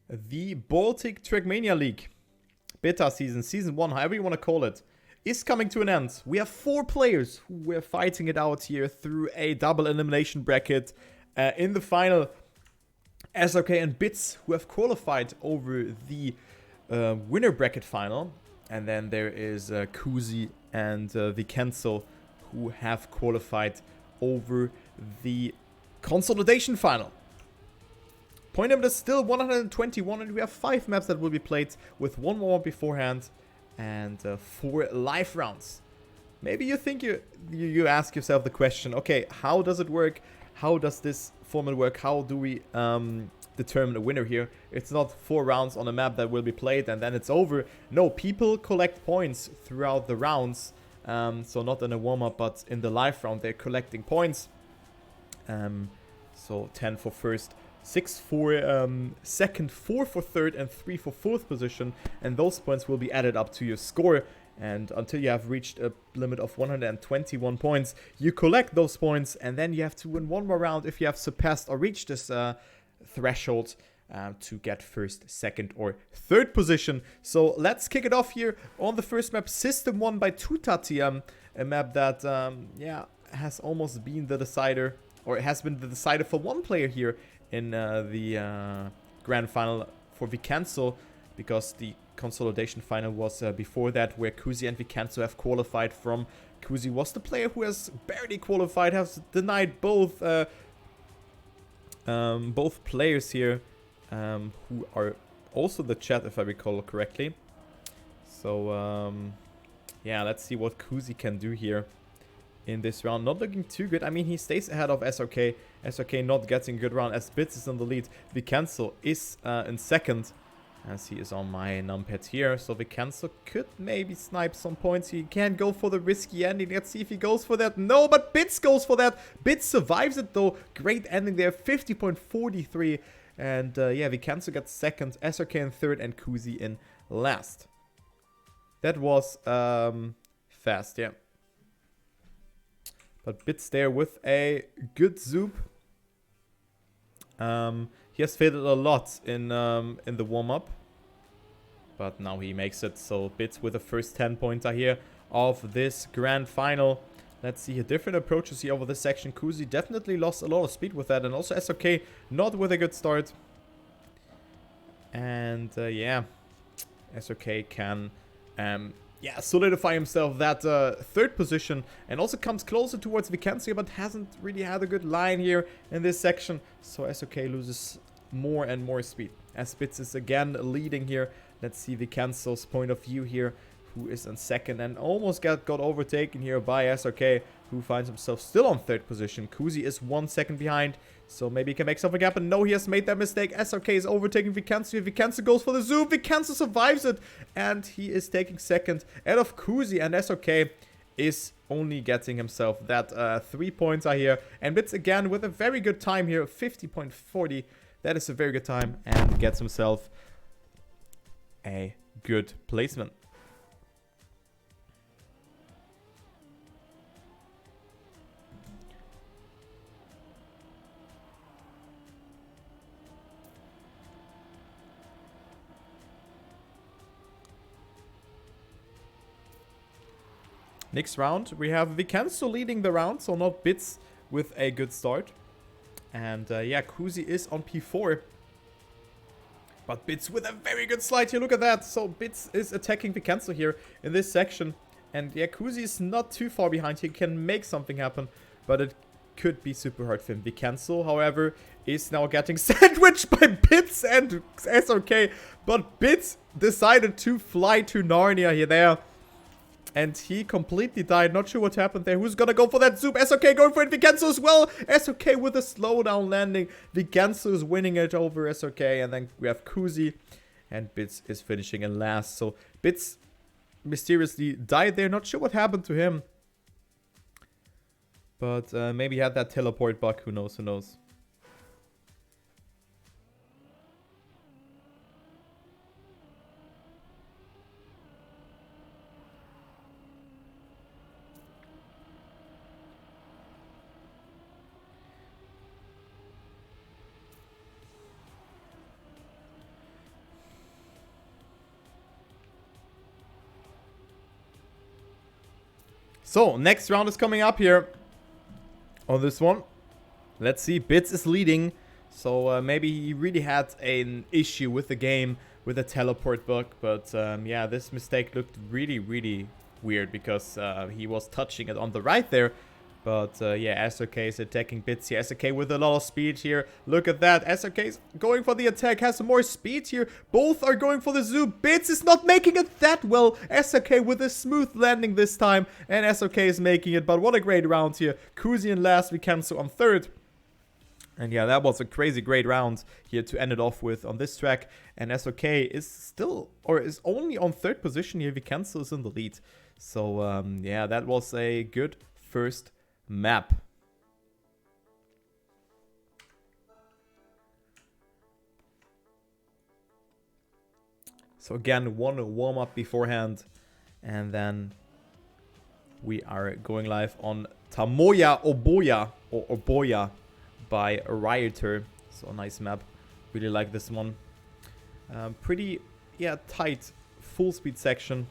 The Baltic Trackmania League, beta season, season 1, however you want to call it, is coming to an end. We have 4 players who were fighting it out here through a double elimination bracket. In the final, SOK and Bits, who have qualified over the winner bracket final. And then there is Kuzi and Vicenzo, who have qualified over the consolidation final. Point number is still 121, and we have 5 maps that will be played with 1 warm-up beforehand and 4 live rounds. Maybe you think you ask yourself the question, okay, how does it work? How does this format work? How do we determine a winner here? It's not 4 rounds on a map that will be played and then it's over. No, people collect points throughout the rounds. So not in a warm-up, but in the live round, they're collecting points. So 10 for first, 6 for second, 4 for third, and 3 for fourth position. And those points will be added up to your score. And until you have reached a limit of 121 points, you collect those points. And then you have to win 1 more round if you have surpassed or reached this threshold to get first, second, or third position. So let's kick it off here on the first map, System 1 by Tutati. A map that, yeah, has almost been the decider, or it has been the decider for 1 player here in the grand final for Vicenzo, because the consolidation final was before that, where Kuzi and Vicenzo have qualified from. Kuzi was the player who has barely qualified, has denied both players here, who are also the chat, if I recall correctly. So yeah, let's see what Kuzi can do here in this round. Not looking too good. I mean, he stays ahead of SOK. SOK not getting a good round as Bits is in the lead. Vicenzo is in second, as he is on my numpad here. So Vicenzo could maybe snipe some points. He can go for the risky ending. Let's see if he goes for that. No, but Bits goes for that. Bits survives it though. Great ending there. 50.43. And yeah, Vicenzo gets second, SOK in third, and Kuzi in last. That was fast, yeah. But Bits there with a good zoop. He has faded a lot in the warm-up, but now he makes it. So Bits with the first 10 pointer here of this grand final. Let's see here, different approaches here over this section. Kuzi definitely lost a lot of speed with that, and also SOK not with a good start. And yeah, SOK can yeah, solidify himself that third position, and also comes closer towards Vicenzo, but hasn't really had a good line here in this section. So SOK loses more and more speed as Bits is again leading here. Let's see Vicenzo's point of view here, who is in second and almost got overtaken here by SOK, who finds himself still on third position. Kuzi is 1 second behind, so maybe he can make something happen. No, he has made that mistake. SOK is overtaking Vicenzo. Vicenzo goes for the zoom. Vicenzo survives it, and he is taking second out of Kuzi, and SOK is only getting himself that 3 points are here. And Bits again with a very good time here, 50.40. That is a very good time, and gets himself a good placement. Next round, we have Vicenzo leading the round, so not Bits with a good start. And yeah, Kuzi is on P4. But Bits with a very good slide here, look at that. So Bits is attacking Vicenzo here in this section. And yeah, Kuzi is not too far behind. He can make something happen, but it could be super hard for him. Vicenzo, however, is now getting sandwiched by Bits and SOK. But Bits decided to fly to Narnia here there. And he completely died. Not sure what happened there. Who's gonna go for that zoom? SOK going for it. Vicenzo as well. SOK with a slowdown landing. Vicenzo is winning it over SOK. And then we have Kuzi. And Bits is finishing in last. So Bits mysteriously died there. Not sure what happened to him. But maybe he had that teleport bug. Who knows? Who knows? So, next round is coming up here on this one. Let's see, Bits is leading. So, maybe he really had an issue with the game, with the teleport bug. But, yeah, this mistake looked really, really weird because he was touching it on the right there. But, yeah, SRK is attacking Bits here. SRK with a lot of speed here. Look at that. SRK is going for the attack. Has more speed here. Both are going for the zoom. Bits is not making it that well. SRK with a smooth landing this time. And SRK is making it. But what a great round here. Kuzi in last. Vikenzo on third. And yeah, that was a crazy great round here to end it off with on this track. And SRK is still, or is only on third position here. Vikenzo is in the lead. So, yeah, that was a good first map. So again, one warm-up beforehand, and then we are going live on Tamoya Oboya, or Oboya, by Rioter. So a nice map. Really like this one. Pretty, yeah, tight full speed section.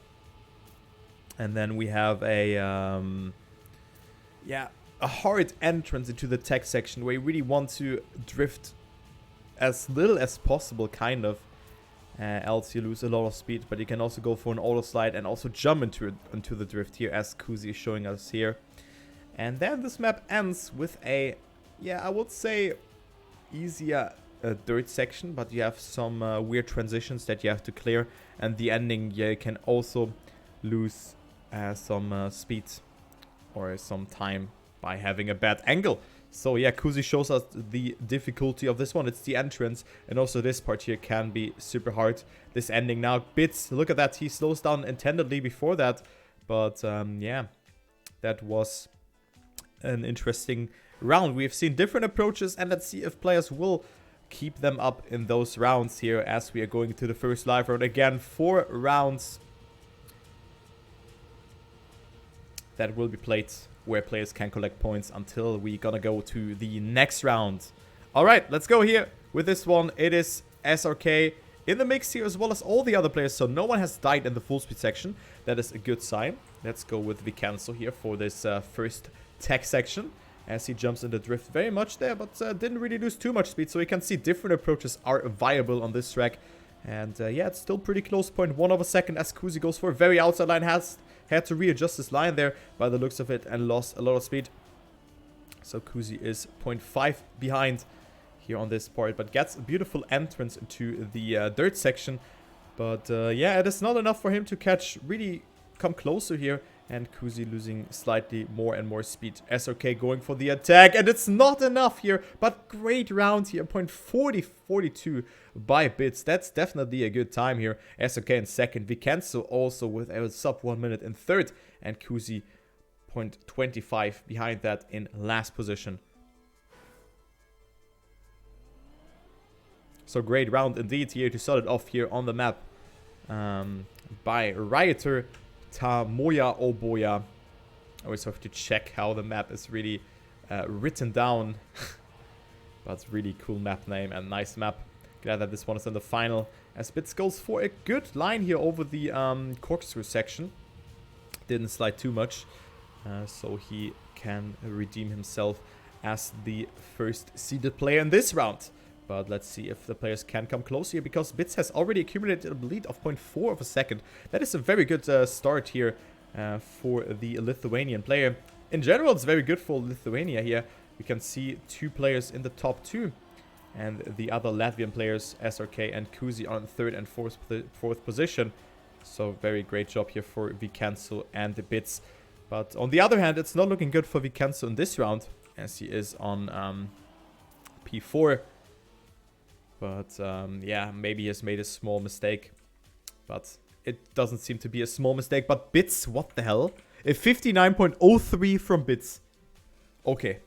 And then we have a yeah, a hard entrance into the tech section where you really want to drift as little as possible, kind of. Else you lose a lot of speed, but you can also go for an auto slide and also jump into the drift here, as Kuzi is showing us here. And then this map ends with a, yeah, I would say easier dirt section, but you have some weird transitions that you have to clear. And the ending, yeah, you can also lose some speed or some time by having a bad angle. So yeah, Kuzi shows us the difficulty of this one. It's the entrance, and also this part here can be super hard. This ending now, Bits, look at that, he slows down intendedly before that. But yeah, that was an interesting round. We've seen different approaches, and let's see if players will keep them up in those rounds here as we are going to the first live round. Again, 4 rounds that will be played where players can collect points until we gonna go to the next round. Alright, let's go here with this one. It is SRK in the mix here, as well as all the other players, so no one has died in the full speed section. That is a good sign. Let's go with Vikenzo here for this first tech section, as he jumps in the drift very much there, but didn't really lose too much speed. So you can see different approaches are viable on this track. And yeah, it's still pretty close, 0.1 of a second as Kuzi goes for a very outside line. Had to readjust his line there by the looks of it and lost a lot of speed. So Kuzi is 0.5 behind here on this part, but gets a beautiful entrance into the dirt section. But yeah, it is not enough for him to really come closer here. And Kuzi losing slightly more and more speed. SRK going for the attack, and it's not enough here, but great round here, 0.4042 by Bits. That's definitely a good time here. SRK in second, Vikenzo also with a sub 1 minute in third, and Kuzi 0.25 behind that in last position. So great round indeed here to start it off here on the map by Rioter. Tamoya Oboya. I always have to check how the map is really written down. But it's really cool map name and nice map. Glad that this one is in the final. As Bits goes for a good line here over the corkscrew section. Didn't slide too much. So he can redeem himself as the first seeded player in this round. But let's see if the players can come close here, because Bits has already accumulated a lead of 0.4 of a second. That is a very good start here for the Lithuanian player. In general, it's very good for Lithuania here. We can see 2 players in the top 2. And the other Latvian players, SRK and Kuzi, are in third and fourth position. So very great job here for Vikenzo and the Bits. But on the other hand, it's not looking good for Vikenzo in this round, as he is on P4. But, yeah, maybe he has made a small mistake. But it doesn't seem to be a small mistake. But Bits, what the hell? A 59.03 from Bits. Okay.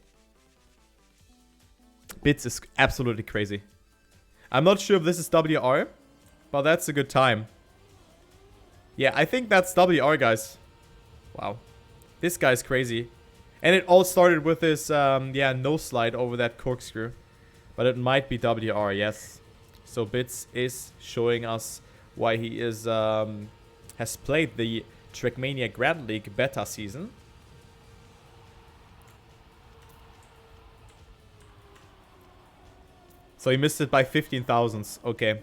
Bits is absolutely crazy. I'm not sure if this is WR, but that's a good time. Yeah, I think that's WR, guys. Wow. This guy's crazy. And it all started with this, yeah, no slide over that corkscrew. But it might be WR, yes. So Bits is showing us why he is has played the Trackmania Grand League beta season. So he missed it by 15 thousandths. Okay.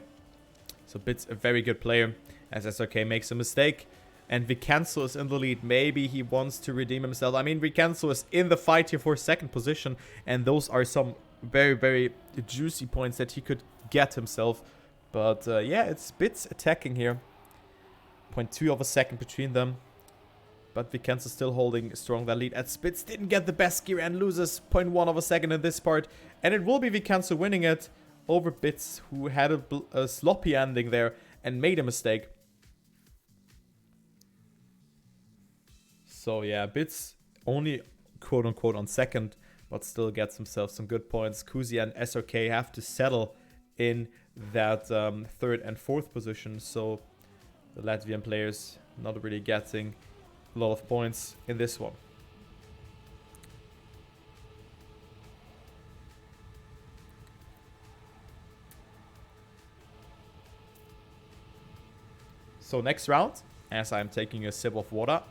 So Bits a very good player. As SRK makes a mistake. And Vicenzo is in the lead. Maybe he wants to redeem himself. I mean, Vicenzo is in the fight here for second position. And those are some very, very juicy points that he could get himself. But yeah, it's Bits attacking here. 0.2 of a second between them. But Vicenzo still holding strong that lead. As Spitz didn't get the best gear and loses 0.1 of a second in this part. And it will be Vicenzo winning it over Bits, who had a sloppy ending there and made a mistake. So yeah, Bits only quote-unquote on second, but still gets himself some good points. Kuzi and SRK have to settle in that third and fourth position. So the Latvian players not really getting a lot of points in this one. So next round, as I'm taking a sip of water.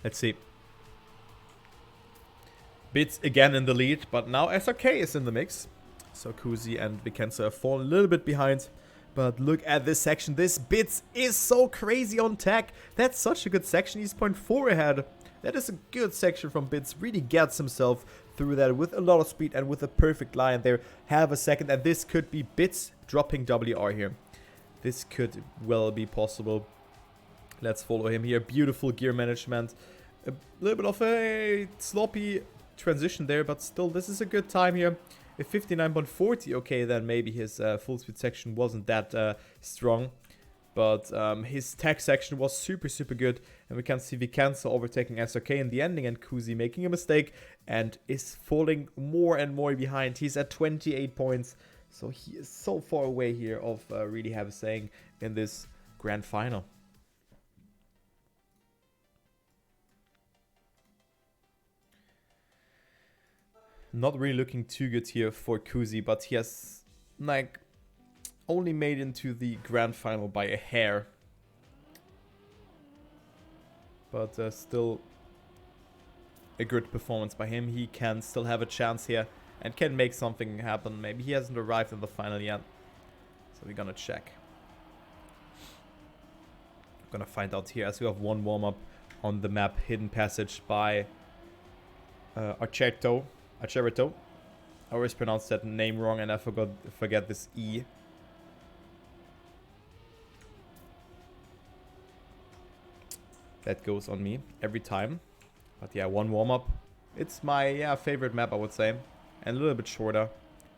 Let's see. Bits again in the lead, but now SRK is in the mix. So Kuzi and Vicenzo have fallen a little bit behind. But look at this section. This Bits is so crazy on tech. That's such a good section. He's 0.4 ahead. That is a good section from Bits. Really gets himself through that with a lot of speed and with a perfect line there. Have a second, and this could be Bits dropping WR here. This could well be possible. Let's follow him here. Beautiful gear management. A little bit of a sloppy transition there, but still, this is a good time here. If 59.40, okay, then maybe his full speed section wasn't that strong. But his tech section was super, super good. And we can see Vicenzo overtaking SRK in the ending and Kuzi making a mistake and is falling more and more behind. He's at 28 points. So he is so far away here of really have a saying in this grand final. Not really looking too good here for Kuzi, but he has like only made into the grand final by a hair. But still a good performance by him. He can still have a chance here and can make something happen. Maybe he hasn't arrived in the final yet. So we're gonna check. Gonna find out here as we have one warm-up on the map. Hidden Passage by Acerto. I always pronounce that name wrong and I forget this E. That goes on me every time. But yeah, one warm-up. It's my favorite map, I would say. And a little bit shorter.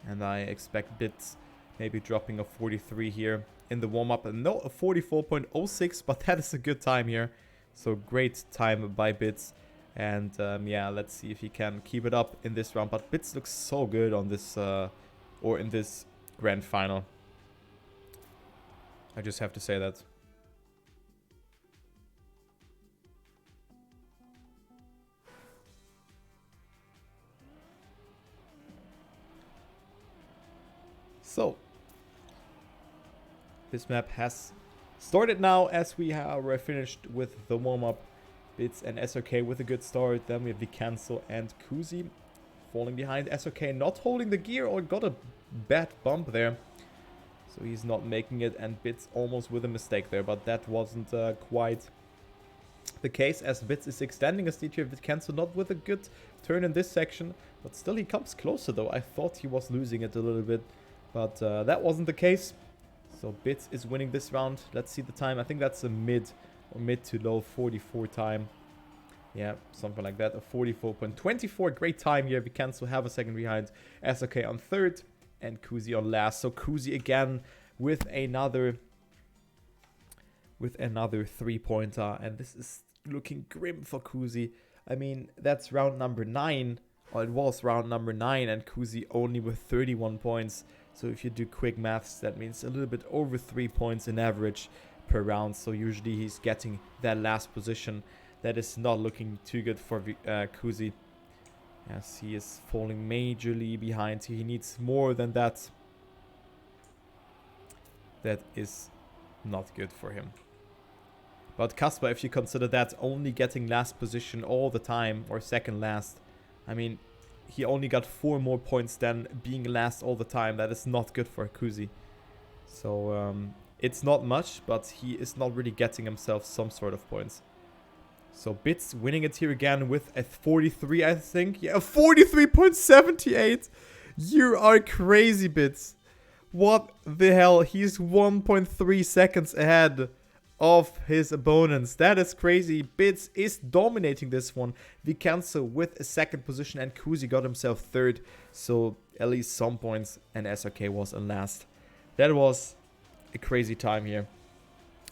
And I expect Bits maybe dropping a 43 here in the warm-up. And no, a 44.06, but that is a good time here. So great time by Bits. And yeah, let's see if he can keep it up in this round. But Bits looks so good on this, or in this grand final. I just have to say that. So, this map has started now as we are finished with the warm-up. Bits and SRK with a good start. Then we have Vicenzo and Kuzi falling behind. SRK not holding the gear or got a bad bump there. So he's not making it and Bits almost with a mistake there. But that wasn't quite the case as Bits is extending his lead here. Vicenzo not with a good turn in this section. But still he comes closer though. I thought he was losing it a little bit. But that wasn't the case. So Bits is winning this round. Let's see the time. I think that's a mid to low 44 time. Yeah, something like that. A 44.24. Great time here. Vicenzo have a second behind. SRK on third and Kuzi on last. So Kuzi again with another 3-pointer. And this is looking grim for Kuzi. I mean, that's round number 9. Or it was round number 9 and Kuzi only with 31 points. So if you do quick maths, that means a little bit over 3 points in average per round. So usually he's getting that last position. That is not looking too good for Kuzi. Yes, he is falling majorly behind. He needs more than that. That is not good for him. But Kasper, if you consider that only getting last position all the time or second last, I mean, he only got 4 more points than being last all the time. That is not good for Kuzi. So it's not much, but he is not really getting himself some sort of points. So Bits winning it here again with a 43, I think. Yeah, 43.78. You are crazy, Bits. What the hell? He's 1.3 seconds ahead of his opponents. That is crazy. Bits is dominating this one. Vicenzo with a second position and Kuzi got himself third. So at least some points, and SRK was in last. That was a crazy time here.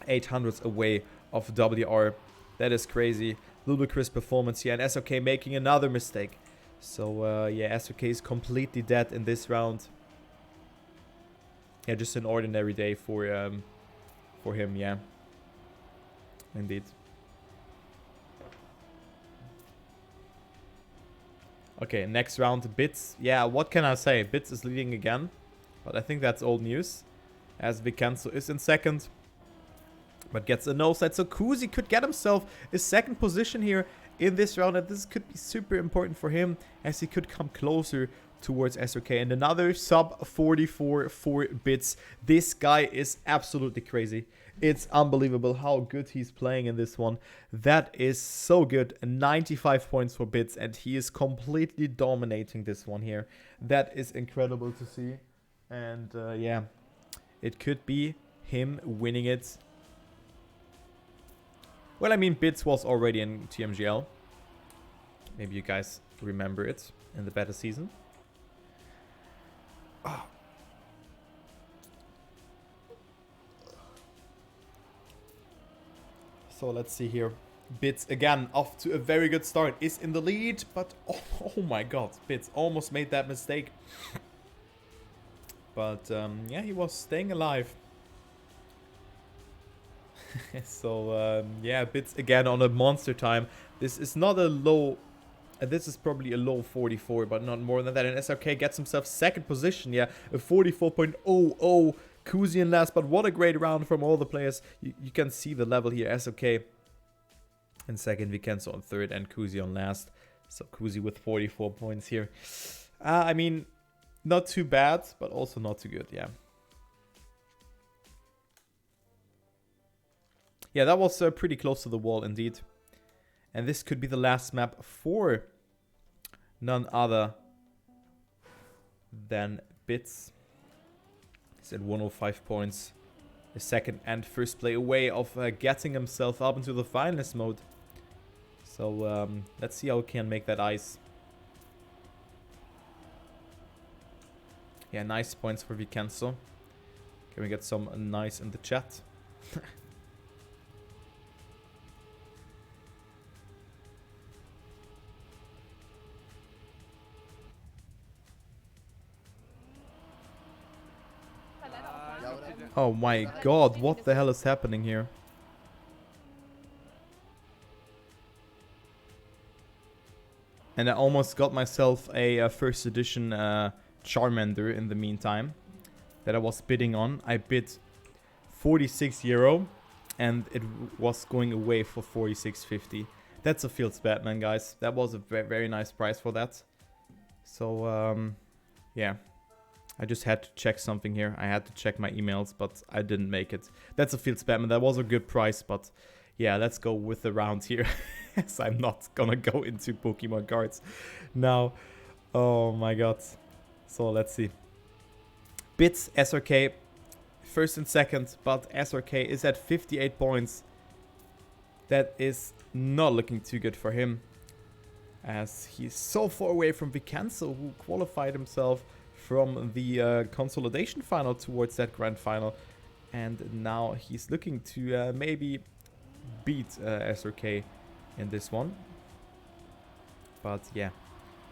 800s away of WR. That is crazy. Ludicrous performance here, and SRK making another mistake. So yeah, SRK is completely dead in this round. Yeah, just an ordinary day for him, yeah. Indeed. Okay, next round, Bits. Yeah, what can I say? Bits is leading again. But I think that's old news. As Vicenzo is in second. But gets a no side. So Kuzi could get himself a second position here in this round. And this could be super important for him, as he could come closer towards SRK. And another sub 44 for Bits. This guy is absolutely crazy. It's unbelievable how good he's playing in this one. That is so good. 95 points for Bits, and he is completely dominating this one here. That is incredible to see. And yeah, it could be him winning it. Well, I mean, Bits was already in TMGL. Maybe you guys remember it in the beta season. Oh. So let's see here. Bits again off to a very good start. Is in the lead, but oh my god, Bits almost made that mistake. But yeah, he was staying alive. So yeah, Bits again on a monster time. This is not a low. This is probably a low 44, but not more than that. And SRK gets himself second position. Yeah, a 44.00. Kuzi in last, but what a great round from all the players. You can see the level here. SRK in second, Vicenzo on third, and Kuzi on last. So Kuzi with 44 points here. I mean, not too bad, but also not too good. Yeah. Yeah, that was pretty close to the wall indeed. And this could be the last map for none other than Bits. He's at 105 points. A second and first play away of getting himself up into the finalist mode. So let's see how he can make that ice. Yeah, nice points for Vicenzo. Can we get some nice in the chat? Oh my god, what the hell is happening here? And I almost got myself a first edition Charmander in the meantime that I was bidding on. I bid 46 euro and it was going away for 46.50. That's a Fields Batman, guys. That was a very nice price for that. So yeah. I just had to check something here. I had to check my emails, but I didn't make it. That's a Fields Batman. That was a good price, but yeah, let's go with the round here. As I'm not gonna go into Pokemon cards now. Oh my god. So let's see. Bits, SRK, first and second, but SRK is at 58 points. That is not looking too good for him, as he's so far away from Vicenzo, who qualified himself from the consolidation final towards that grand final, and now he's looking to maybe beat SRK in this one. But yeah,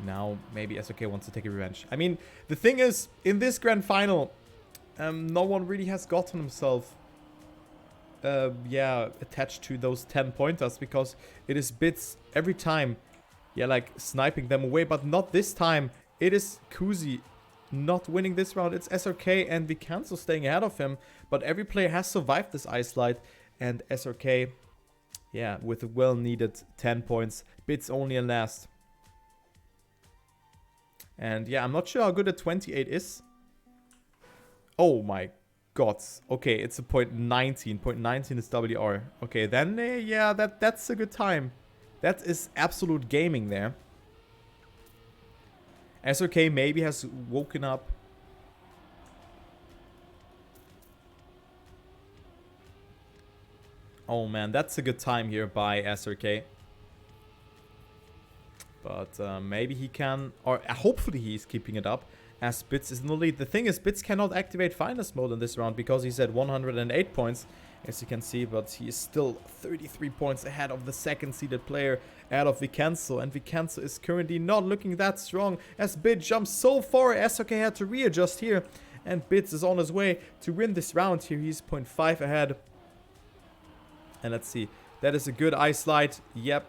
now maybe SRK wants to take a revenge. I mean, the thing is, in this grand final, no one really has gotten himself yeah, attached to those 10 pointers, because it is Bits every time, yeah, like sniping them away, but not this time. It is Kuzi not winning this round. It's SRK and Vicenzo staying ahead of him, but every player has survived this ice slide, and SRK, yeah, with a well-needed 10 points. Bits only in last. And yeah, I'm not sure how good a 28 is. Oh my god. Okay, it's a .19. .19 is WR. Okay, then yeah, that's a good time. That is absolute gaming there. SRK maybe has woken up. Oh man, that's a good time here by SRK. But maybe he can, or hopefully he's keeping it up, as Bits is in the lead. The thing is, Bits cannot activate finest mode in this round because he's at 108 points, as you can see, but he is still 33 points ahead of the second seeded player out of Vicenzo, and Vicenzo is currently not looking that strong as Bits jumps so far. SRK had to readjust here, and Bits is on his way to win this round here. He's 0.5 ahead. And let's see, that is a good ice slide. Yep.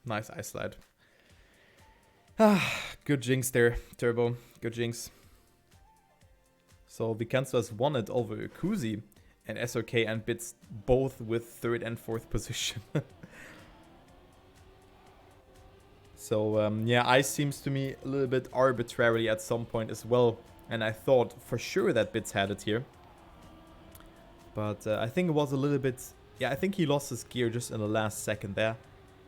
Nice ice slide. Good jinx there, Turbo. Good jinx. So Vicenzo has won it over Kuzi, and SRK and Bits both with 3rd and 4th position. So yeah, ice seems to me a little bit arbitrary at some point as well. And I thought for sure that Bits had it here. But I think it was a little bit... Yeah, I think he lost his gear just in the last second there.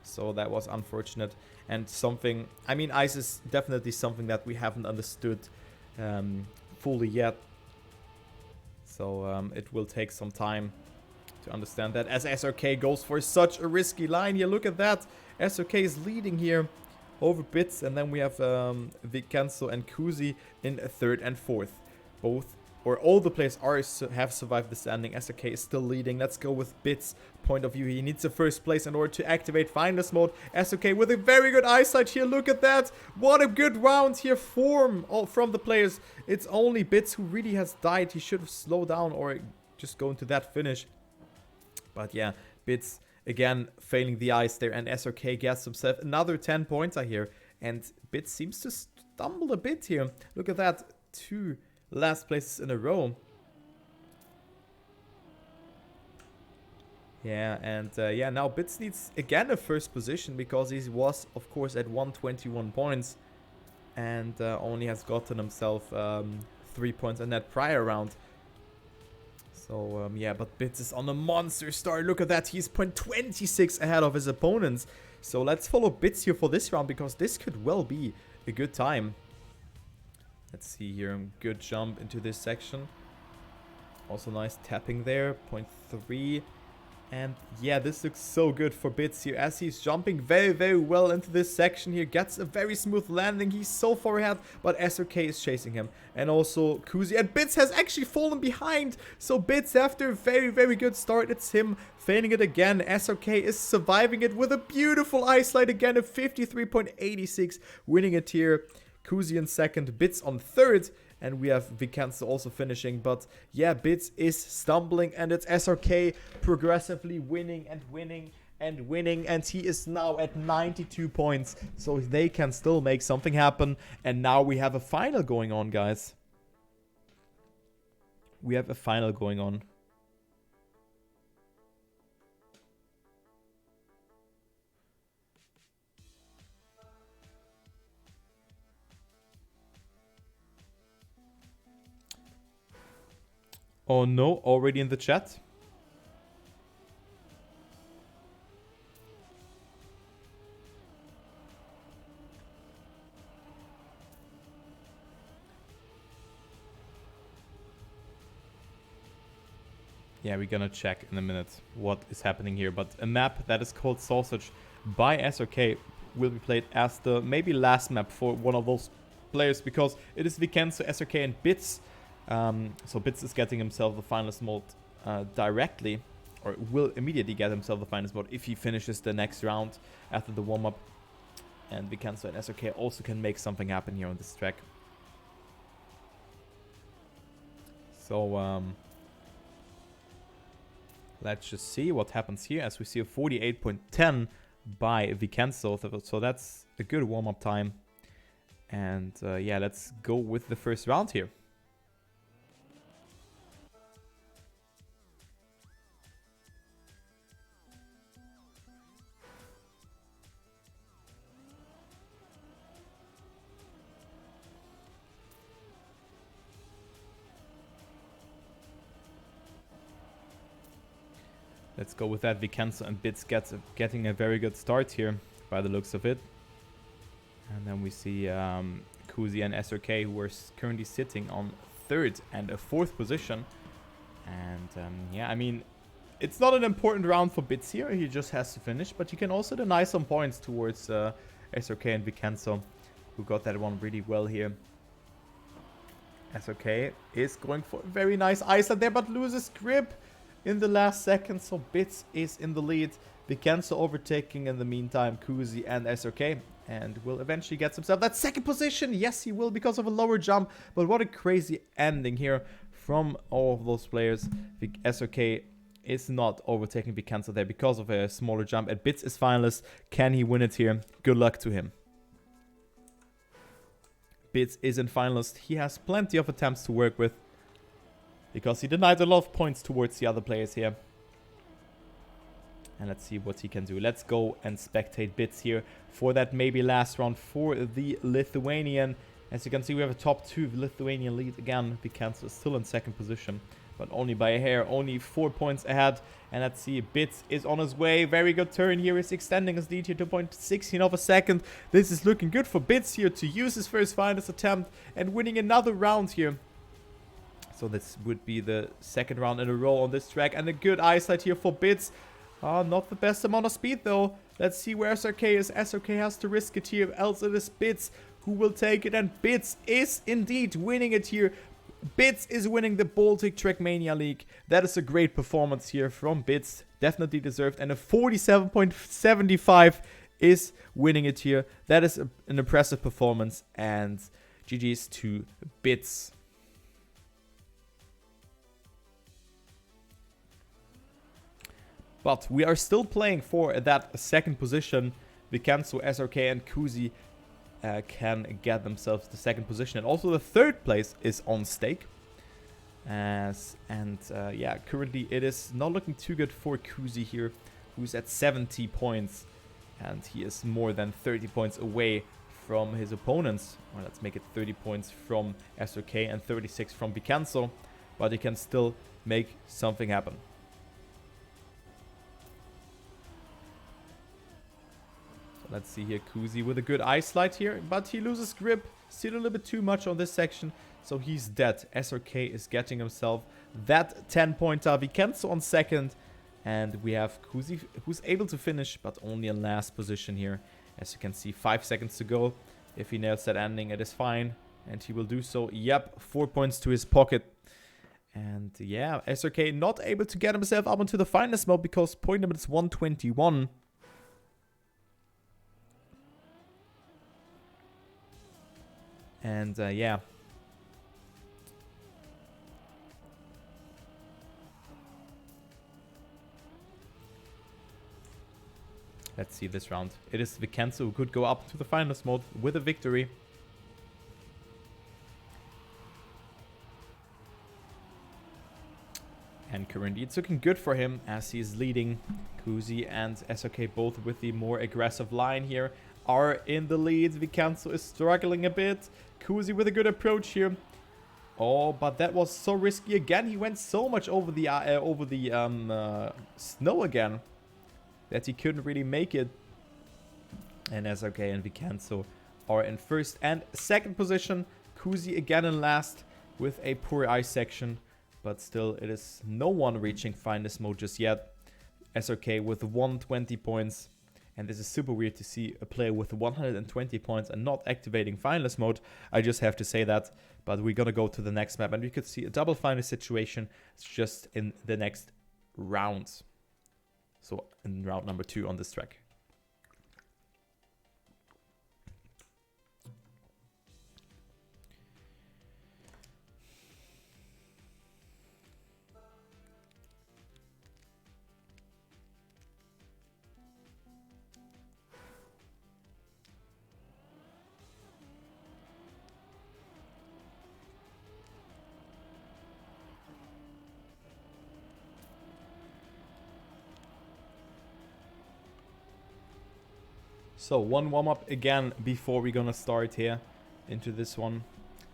So that was unfortunate. And something... I mean, ice is definitely something that we haven't understood fully yet. So it will take some time to understand that. As SRK goes for such a risky line here. Look at that. SRK is leading here over Bits. And then we have Vicenzo and Kuzi in 3rd and 4th. Both... or all the players have survived the standing. SRK is still leading. Let's go with Bits' point of view. He needs the 1st place in order to activate finalist mode. SRK with a very good eyesight here. Look at that. What a good round here from the players. It's only Bits who really has died. He should have slowed down or just go into that finish. But yeah, Bits again failing the ice there. And SRK gets himself another 10 points I hear. And Bits seems to stumble a bit here. Look at that. 2 last places in a row. Yeah, and yeah, now Bits needs again a 1st position because he was, of course, at 121 points and only has gotten himself 3 points in that prior round. So yeah, but Bits is on a monster start. Look at that, he's 0.26 ahead of his opponents. So let's follow Bits here for this round because this could well be a good time. Let's see here, good jump into this section. Also nice tapping there, 0.3. And yeah, this looks so good for Bits here as he's jumping very, very well into this section here. Gets a very smooth landing. He's so far ahead, but SRK is chasing him. And also Kuzi. And Bits has actually fallen behind. So Bits, after a very, very good start, it's him failing it again. SRK is surviving it with a beautiful ice slide again, a 53.86, winning it here. Kuzi in 2nd, Bits on 3rd, and we have Vicenzo also finishing. But yeah, Bits is stumbling, and it's SRK progressively winning and winning and winning, and he is now at 92 points, so they can still make something happen. And now we have a final going on, guys. We have a final going on. Oh no, already in the chat? Yeah, we're gonna check in a minute what is happening here. But a map that is called Sausage by SRK will be played as the maybe last map for one of those players, because it is Vicenzo, SRK, and Bits. So Bits is getting himself the finalist mode directly, or will immediately get himself the finalist mode if he finishes the next round after the warm-up. And Vicenzo and SRK also can make something happen here on this track. So let's just see what happens here, as we see a 48.10 by Vicenzo. So that's a good warm-up time. And yeah, let's go with the first round here. Let's go with that. Vincenzo and Bits getting a very good start here by the looks of it. And then we see Kuzi and SRK, who are currently sitting on 3rd and a 4th position. And yeah, I mean, it's not an important round for Bits here. He just has to finish. But you can also deny some points towards SRK and Vincenzo, who got that one really well here. SRK is going for a very nice ice there, but loses grip in the last second. So Bits is in the lead. Vincenzo overtaking in the meantime Kuzi and SRK. And will eventually get himself that 2nd position. Yes, he will, because of a lower jump. But what a crazy ending here from all of those players. SRK is not overtaking Vincenzo there because of a smaller jump. And Bits is finalist. Can he win it here? Good luck to him. Bits is in finalist. He has plenty of attempts to work with, because he denied a lot of points towards the other players here. And let's see what he can do. Let's go and spectate Bits here for that maybe last round for the Lithuanian. As you can see, we have a top 2 Lithuanian lead again. Vincenzo is still in 2nd position, but only by a hair, only 4 points ahead. And let's see, Bits is on his way. Very good turn here. He's extending his lead here to 0.16 of a second. This is looking good for Bits here to use his first finals attempt and winning another round here. So this would be the 2nd round in a row on this track. And a good eyesight here for Bits. Not the best amount of speed though. Let's see where SRK is. SRK has to risk it here, else it is Bits who will take it. And Bits is indeed winning it here. Bits is winning the Baltic Trackmania League. That is a great performance here from Bits. Definitely deserved. And a 47.75 is winning it here. That is an impressive performance. And GG's to Bits. But we are still playing for that 2nd position. Vincenzo, SRK and Kuzi can get themselves the 2nd position. And also the 3rd place is on stake. Yeah, currently it is not looking too good for Kuzi here, who's at 70 points. And he is more than 30 points away from his opponents. Well, let's make it 30 points from SRK and 36 from Vincenzo. But he can still make something happen. Let's see here, Kuzi with a good ice slide here, but he loses grip, still a little bit too much on this section, so he's dead. SRK is getting himself that 10-pointer, Vincenzo on 2nd, and we have Kuzi who's able to finish, but only in last position here. As you can see, 5 seconds to go. If he nails that ending, it is fine, and he will do so. Yep, 4 points to his pocket. And yeah, SRK not able to get himself up into the finalist mode because point limit is 121. And yeah. Let's see this round. It is Vincenzo who could go up to the finals mode with a victory. And currently it's looking good for him as he's leading. Kuzi and SRK both with the more aggressive line here are in the lead. Vincenzo is struggling a bit. Kuzi with a good approach here. Oh, but that was so risky again. He went so much over the snow again that he couldn't really make it. And SRK and Vincenzo are in 1st and 2nd position. Kuzi again in last with a poor ice section. But still, it is no one reaching finalist mode just yet. SRK with 120 points. And this is super weird to see a player with 120 points and not activating finalist mode. I just have to say that. But we're going to go to the next map. And we could see a double finalist situation. It's just in the next round. So in round number 2 on this track. So one warm-up again before we're gonna start here into this one.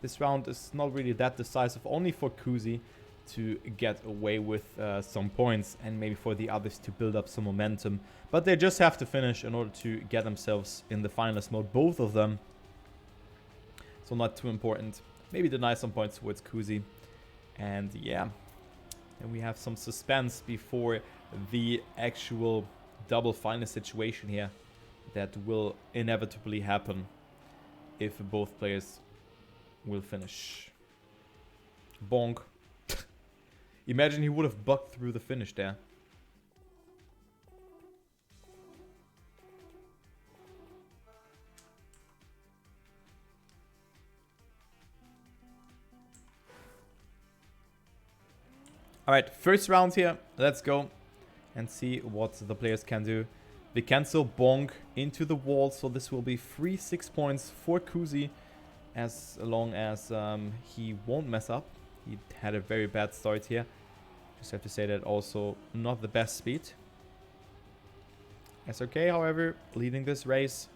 This round is not really that decisive, only for Kuzi. to get away with some points and maybe for the others to build up some momentum. But they just have to finish in order to get themselves in the finalist mode, both of them. So not too important. Maybe deny some points towards Kuzi. And yeah, and we have some suspense before the actual double final situation here that will inevitably happen if both players will finish. Bonk. Imagine he would have bucked through the finish there. Alright, first round here. Let's go and see what the players can do. They cancel bonk into the wall, so this will be free 6 points for Kuzi as long as he won't mess up. He had a very bad start here. Just have to say that also not the best speed. SRK, however, leading this race.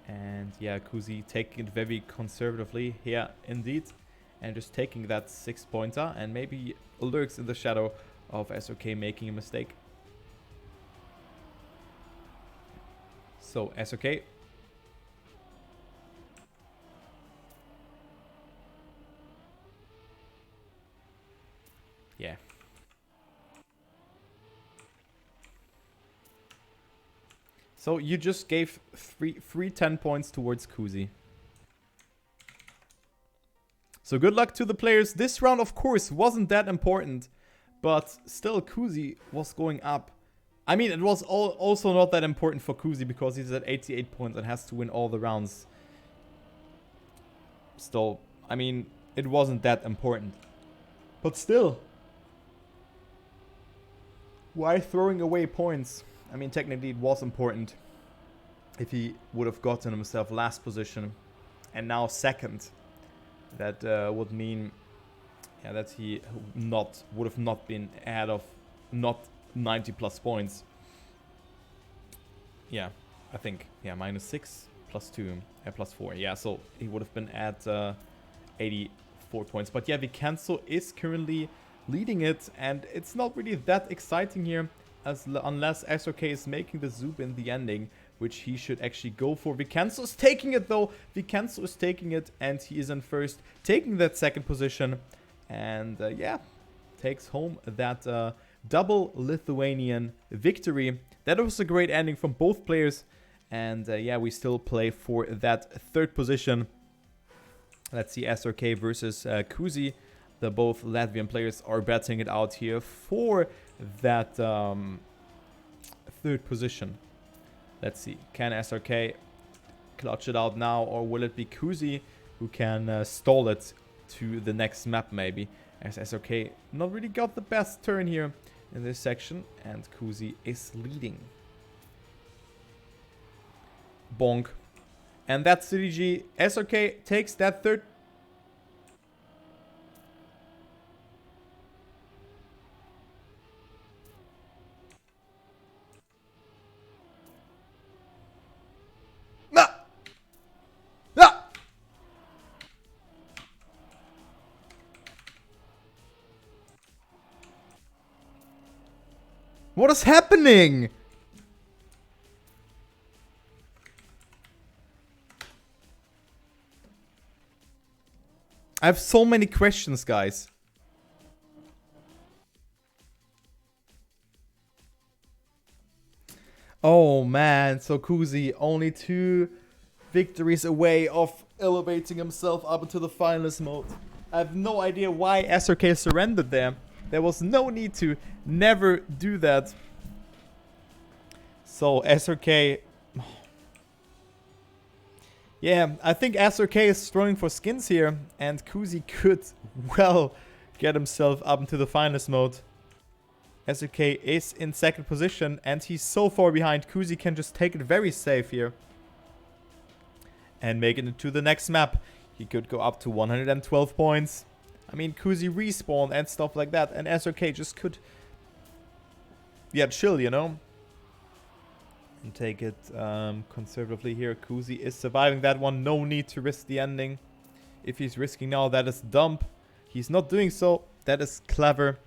And yeah, Kuzi taking it very conservatively here indeed. And just taking that 6-pointer and maybe lurks in the shadow of SRK making a mistake. So SRK. Yeah. So you just gave free 10 points towards Kuzi. So good luck to the players. This round, of course, wasn't that important. But still, Kuzi was going up. I mean, it was also not that important for Kuzi because he's at 88 points and has to win all the rounds. Still, I mean, it wasn't that important. But still. Why throwing away points? I mean, technically it was important if he would have gotten himself last position and now second. That would mean that he would have not been ahead of not 90 plus points. Yeah, I think. Yeah, -6 +2 +4. Yeah, so he would have been at 84 points. But yeah, Vicenzo is currently leading it, and it's not really that exciting here unless SRK is making the zoom in the ending, which he should actually go for. Vicenzo is taking it though. Vicenzo is taking it, and he is in first, taking that second position, and yeah, takes home that double Lithuanian victory. That was a great ending from both players, and yeah, we still play for that third position. Let's see, SRK versus Kuzi. The both Latvian players are betting it out here for that third position. Let's see, can SRK clutch it out now, or will it be Kuzi who can stall it to the next map maybe? As SRK not really got the best turn here in this section, and Kuzi is leading. Bonk. And that's CDG. SRK takes that third. What is happening? I have so many questions, guys. Oh man, so Kuzi only 2 victories away of elevating himself up into the finalist mode. I have no idea why SRK surrendered there. There was no need to. Never do that. So SRK. Yeah, I think SRK is throwing for skins here, and Kuzi could well get himself up into the finalist mode. SRK is in second position, and he's so far behind. Kuzi can just take it very safe here and make it into the next map. He could go up to 112 points. I mean, Kuzi respawned and stuff like that, and SRK just could, yeah, chill, you know? And take it conservatively here. Kuzi is surviving that one. No need to risk the ending. If he's risking now, that is dump. He's not doing so. That is clever.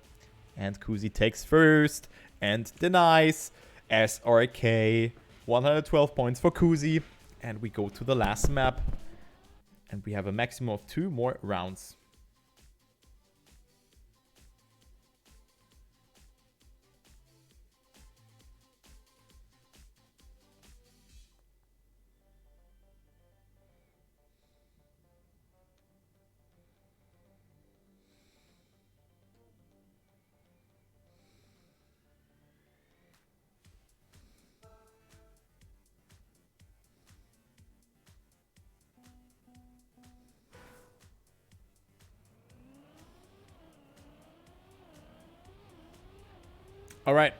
And Kuzi takes first and denies. SRK. 112 points for Kuzi. And we go to the last map. And we have a maximum of 2 more rounds. Alright,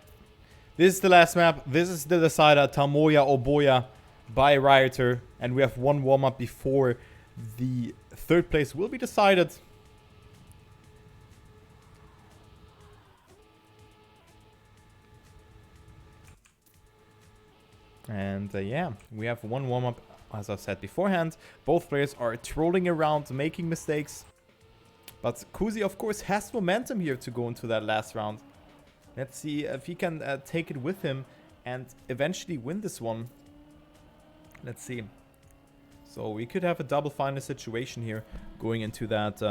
this is the last map. This is the decider, Tamoya or Boya by Rioter. And we have one warm-up before the 3rd place will be decided. And yeah, we have one warm-up, as I said beforehand. Both players are trolling around, making mistakes. But Kuzi, of course, has momentum here to go into that last round. Let's see if he can take it with him and eventually win this one. Let's see. So we could have a double final situation here going into that,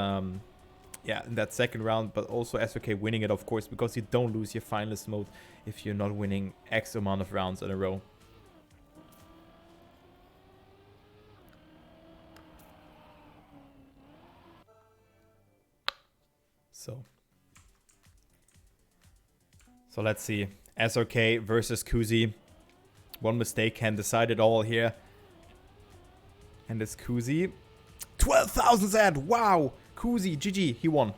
yeah, in that 2nd round. But also SRK winning it, of course, because you don't lose your finalist mode if you're not winning X amount of rounds in a row. So let's see. SRK versus Kuzi. One mistake can decide it all here. And it's Kuzi. 12,000 Zed! Wow! Kuzi, GG, he won.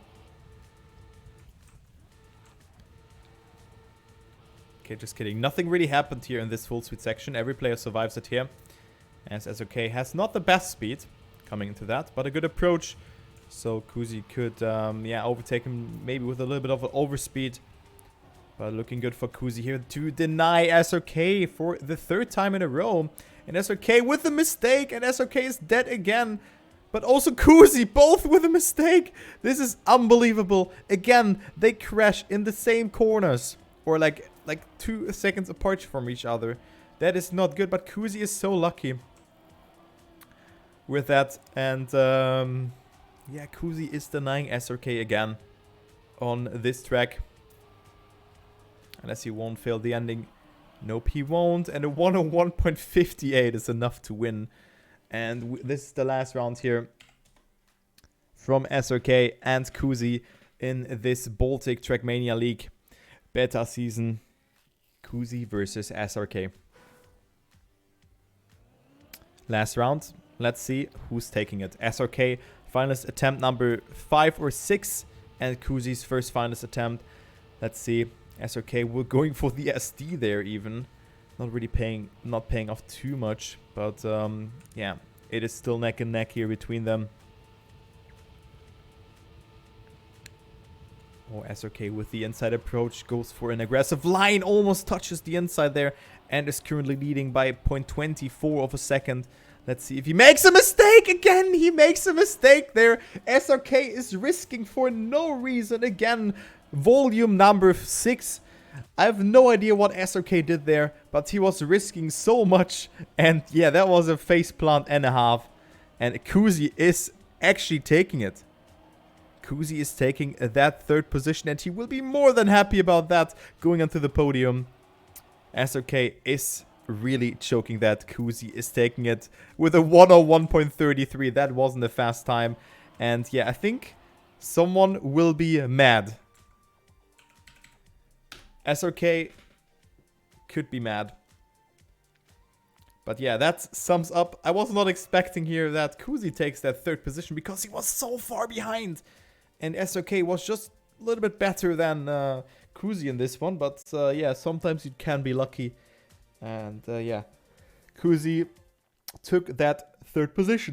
Okay, just kidding. Nothing really happened here in this full speed section. Every player survives it here. As SRK has not the best speed coming into that, but a good approach. So Kuzi could, yeah, overtake him maybe with a little bit of an overspeed. But looking good for Kuzi here to deny SRK for the 3rd time in a row. And SRK with a mistake. And SRK is dead again. But also Kuzi, both with a mistake. This is unbelievable. Again, they crash in the same corners. Or like 2 seconds apart from each other. That is not good. But Kuzi is so lucky with that. And yeah, Kuzi is denying SRK again on this track. Unless he won't fail the ending. Nope, he won't. And a 101.58 is enough to win. And this is the last round here from SRK and Kuzi in this Baltic Trackmania League beta season. Kuzi versus SRK. Last round. Let's see who's taking it. SRK, finalist attempt number 5 or 6. And Kuzi's first finalist attempt. Let's see. SRK, we're going for the SD there even. Not really paying off too much. But yeah, it is still neck and neck here between them. Oh, SRK with the inside approach goes for an aggressive line. Almost touches the inside there. And is currently leading by 0.24 of a second. Let's see if he makes a mistake again. He makes a mistake there. SRK is risking for no reason again. Volume number 6. I have no idea what SRK did there, but he was risking so much. And yeah, that was a face plant and a half. And Kuzi is actually taking it. Kuzi is taking that 3rd position, and he will be more than happy about that going onto the podium. SRK is really choking that. Kuzi is taking it with a 101.33. That wasn't a fast time. And yeah, I think someone will be mad. SRK could be mad. But yeah, that sums up. I was not expecting here that Kuzi takes that 3rd position because he was so far behind. And SRK was just a little bit better than Kuzi in this one. But yeah, sometimes you can be lucky. And yeah, Kuzi took that 3rd position.